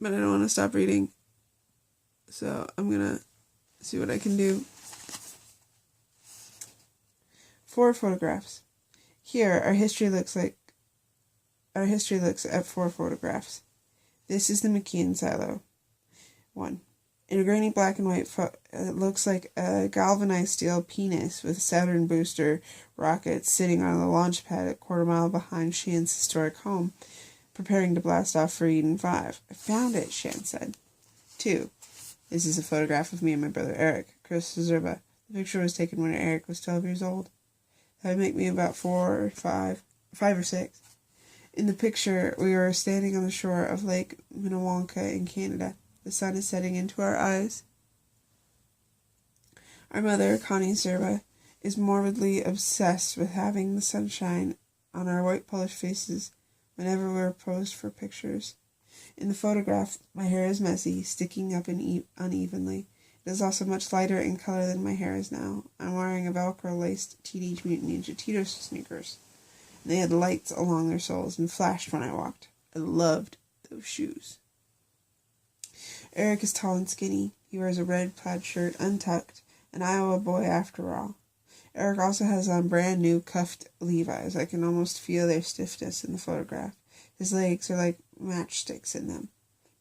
but I don't want to stop reading. So I'm going to see what I can do. 4 photographs. Here, our history looks at 4 photographs. This is the McKean silo. 1. In a grainy black and white it looks like a galvanized steel penis with Saturn booster rockets sitting on a launch pad a quarter mile behind Shan's historic home, preparing to blast off for Eden 5. I found it, Shan said. 2. This is a photograph of me and my brother Eric, Chris Zerba. The picture was taken when Eric was 12 years old. That would make me about 5 or 6. In the picture, we were standing on the shore of Lake Minnewanka in Canada. The sun is setting into our eyes. Our mother, Connie Zerba, is morbidly obsessed with having the sunshine on our white polished faces whenever we're posed for pictures. In the photograph, my hair is messy, sticking up unevenly. It is also much lighter in color than my hair is now. I'm wearing a Velcro-laced Teenage Mutant Ninja Cheetos sneakers. And they had lights along their soles and flashed when I walked. I loved those shoes. Eric is tall and skinny. He wears a red plaid shirt, untucked, an Iowa boy after all. Eric also has on brand new cuffed Levi's. I can almost feel their stiffness in the photograph. His legs are like matchsticks in them.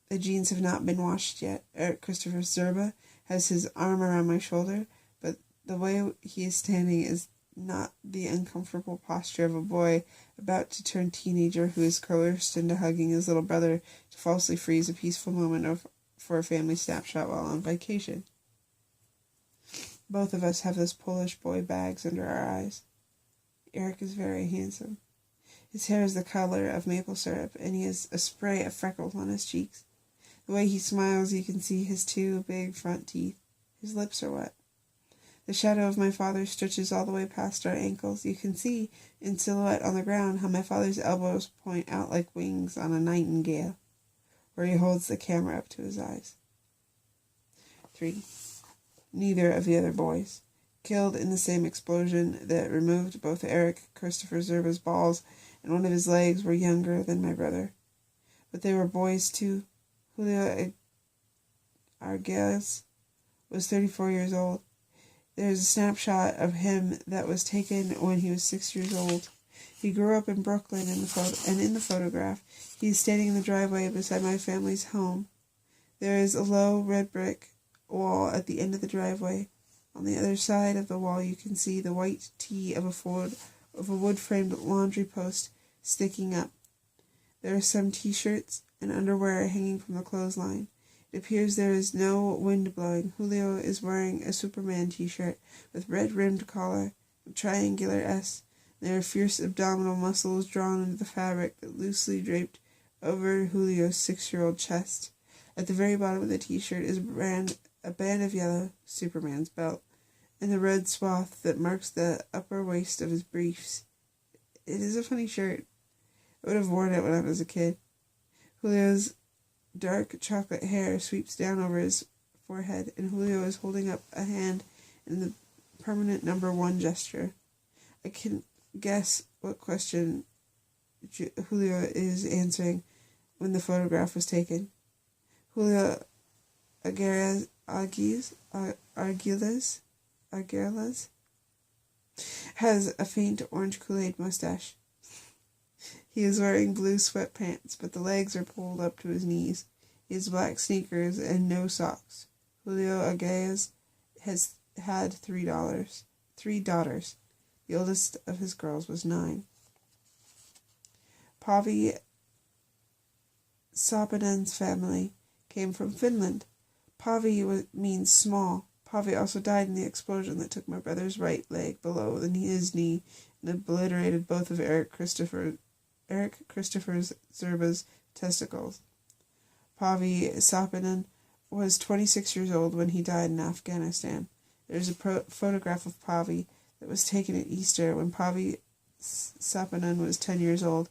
The jeans have not been washed yet. Eric Christopher Zerba has his arm around my shoulder, but the way he is standing is not the uncomfortable posture of a boy about to turn teenager who is coerced into hugging his little brother to falsely freeze a peaceful moment for a family snapshot while on vacation. Both of us have those Polish boy bags under our eyes. Eric is very handsome. His hair is the color of maple syrup, and he has a spray of freckles on his cheeks. The way he smiles, you can see his 2 big front teeth. His lips are wet. The shadow of my father stretches all the way past our ankles. You can see, in silhouette on the ground, how my father's elbows point out like wings on a nightingale, where he holds the camera up to his eyes. 3. Neither of the other boys. Killed in the same explosion that removed both Eric Christopher Zerba's balls and one of his legs were younger than my brother. But they were boys too. Julio Arguelles was 34 years old. There is a snapshot of him that was taken when he was 6 years old. He grew up in Brooklyn in the photograph, he is standing in the driveway beside my family's home. There is a low red brick wall at the end of the driveway. On the other side of the wall you can see the white tee of a wood-framed laundry post sticking up. There are some t-shirts and underwear hanging from the clothesline. It appears there is no wind blowing. Julio is wearing a Superman t-shirt with red-rimmed collar, a triangular S. There are fierce abdominal muscles drawn into the fabric that loosely draped over Julio's 6-year-old chest. At the very bottom of the t-shirt is a band of yellow, Superman's belt, and the red swath that marks the upper waist of his briefs. It is a funny shirt. I would have worn it when I was a kid. Julio's dark chocolate hair sweeps down over his forehead, and Julio is holding up a hand in the permanent number 1 gesture. I can guess what question Julio is answering when the photograph was taken. Julio Arguelles has a faint orange Kool-Aid mustache. He is wearing blue sweatpants, but the legs are pulled up to his knees. He has black sneakers and no socks. Julio Arguelles has had 3 daughters. The oldest of his girls was 9. Pavi Sapanen's family came from Finland. Pavi means small. Pavi also died in the explosion that took my brother's right leg below his knee and obliterated both of Eric Christopher Zerba's testicles. Pavi Sapanen was 26 years old when he died in Afghanistan. There is a photograph of Pavi that was taken at Easter when Pavi Sapanen was 10 years old.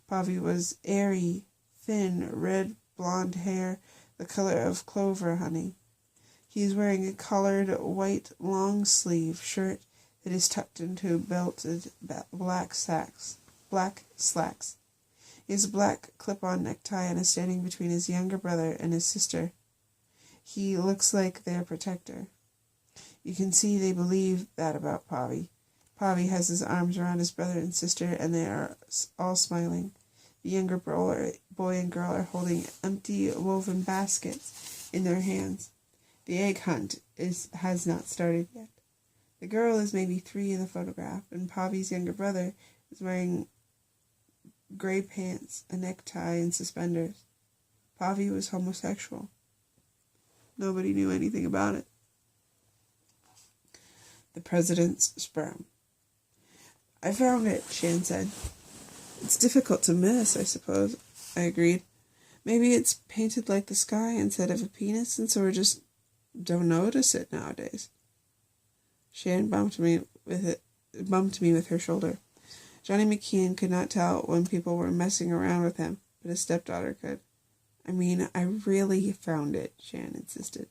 Pavi was airy, thin, red blonde hair, the color of clover honey. He is wearing a collared white long-sleeve shirt that is tucked into belted black slacks. He has a black clip-on necktie and is standing between his younger brother and his sister. He looks like their protector. You can see they believe that about Pavi. Pavi has his arms around his brother and sister, and they are all smiling. The younger boy and girl are holding empty woven baskets in their hands. The egg hunt has not started yet. The girl is maybe 3 in the photograph, and Pavi's younger brother is wearing gray pants, a necktie, and suspenders. Pavi was homosexual. Nobody knew anything about it. The president's sperm. I found it, Shan said. It's difficult to miss, I suppose, I agreed. Maybe it's painted like the sky instead of a penis, and so we just don't notice it nowadays. Shan bumped me with her shoulder. Johnny McKeon could not tell when people were messing around with him, but his stepdaughter could. I mean, I really found it, Shan insisted.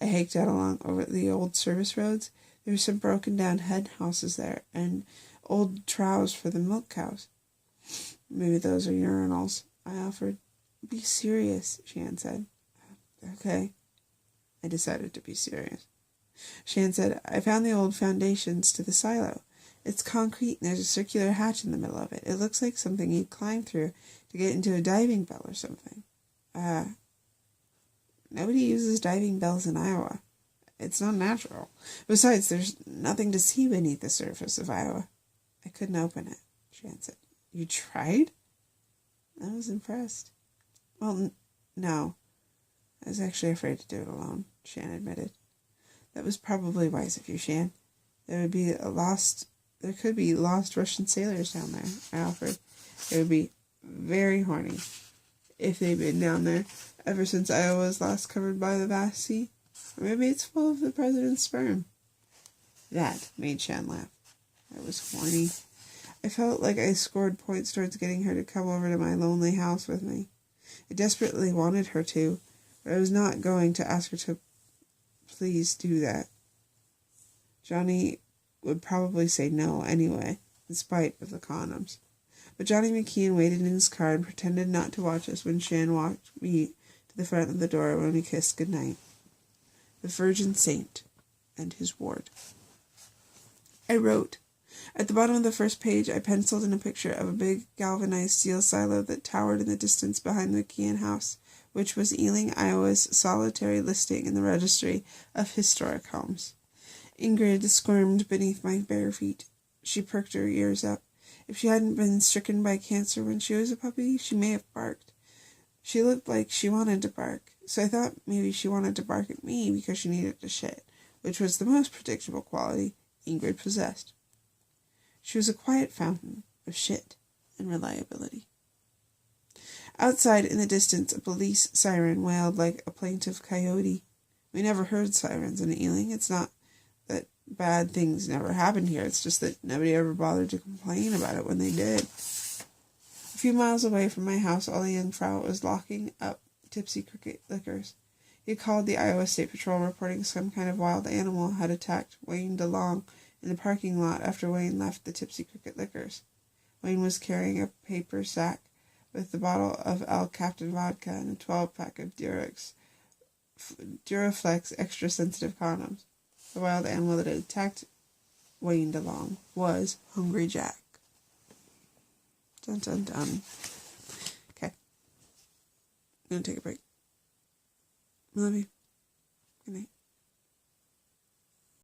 I hiked out along over the old service roads. There were some broken down hen houses there, and old troughs for the milk cows. Maybe those are urinals, I offered. Be serious, Shan said. Okay. I decided to be serious. Shan said, I found the old foundations to the silo. It's concrete and there's a circular hatch in the middle of it. It looks like something you'd climb through to get into a diving bell or something. Nobody uses diving bells in Iowa. It's not natural. Besides, there's nothing to see beneath the surface of Iowa. I couldn't open it, Shan said. You tried? I was impressed. Well, no. I was actually afraid to do it alone, Shan admitted. That was probably wise of you, Shan. There could be lost Russian sailors down there, I offered. They would be very horny if they'd been down there ever since Iowa was last covered by the vast sea. Or maybe it's full of the president's sperm. That made Shan laugh. I was horny. I felt like I scored points towards getting her to come over to my lonely house with me. I desperately wanted her to, but I was not going to ask her to please do that. Johnny would probably say no anyway, in spite of the condoms. But Johnny McKeon waited in his car and pretended not to watch us when Shan walked me to the front of the door when we kissed goodnight. The Virgin Saint and his ward. I wrote. At the bottom of the first page, I penciled in a picture of a big galvanized steel silo that towered in the distance behind the McKeon house, which was Ealing, Iowa's solitary listing in the Registry of Historic Homes. Ingrid squirmed beneath my bare feet. She perked her ears up. If she hadn't been stricken by cancer when she was a puppy, she may have barked. She looked like she wanted to bark, so I thought maybe she wanted to bark at me because she needed to shit, which was the most predictable quality Ingrid possessed. She was a quiet fountain of shit and reliability. Outside, in the distance, a police siren wailed like a plaintive coyote. We never heard sirens in Ealing. It's not that bad things never happened here. It's just that nobody ever bothered to complain about it when they did. A few miles away from my house, Ollie Jungfrau was locking up Tipsy Cricket Liquors. He called the Iowa State Patrol reporting some kind of wild animal had attacked Wayne DeLong in the parking lot after Wayne left the Tipsy Cricket Liquors. Wayne was carrying a paper sack with the bottle of El Captain vodka and a 12-pack of Duraflex extra-sensitive condoms. The wild animal that had attacked Wayne DeLong was Hungry Jack. Dun dun dun. Okay. I'm gonna take a break. I love you. Good night.